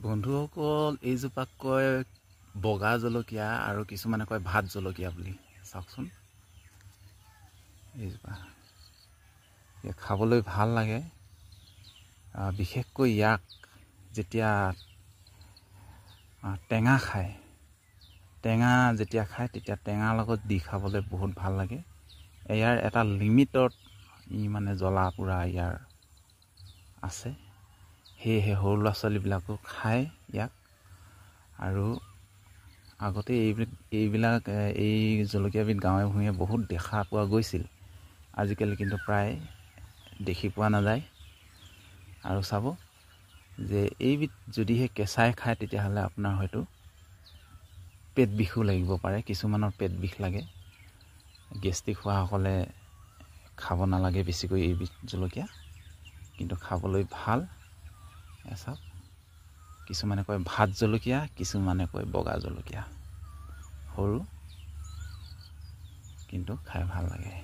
বন্ধুসকল এইজোপাক কয় বগা জলকীয়া আৰু কিছুমানে কয় ভাত জলকীয়া বুলি। চাওকচোন এইজোপা খাবলৈ ভাল লাগে, বিশেষকৈ ইয়াক যেতিয়া টেঙা খায়, তেতিয়া টেঙাৰ লগত দি খাবলৈ বহুত ভাল লাগে। ইয়াৰ এটা লিমিটত মানে জ্বলা পোৰা ইয়াৰ আছে, সেয়েহে সৰু ল'ৰা ছোৱালীবিলাকো খায় ইয়াক। আৰু আগতে এই জলকীয়াবিধ গাঁৱে ভূঞে বহুত দেখা পোৱা গৈছিল, আজিকালি কিন্তু প্ৰায় দেখি পোৱা নাযায়। আৰু চাব যে এইবিধ যদিহে কেঁচাই খায় তেতিয়াহ'লে আপোনাৰ হয়তো পেট বিষো লাগিব পাৰে। কিছুমানৰ পেট বিষ লাগে, গেষ্ট্ৰিক হোৱাসকলে খাব নালাগে বেছিকৈ এইবিধ জলকীয়া, কিন্তু খাবলৈ ভাল। চাওক, কিছুমানে কয় ভাত জলকীয়া, কিছুমানে কয় বগা জলকীয়া, সৰু কিন্তু খাই ভাল লাগে।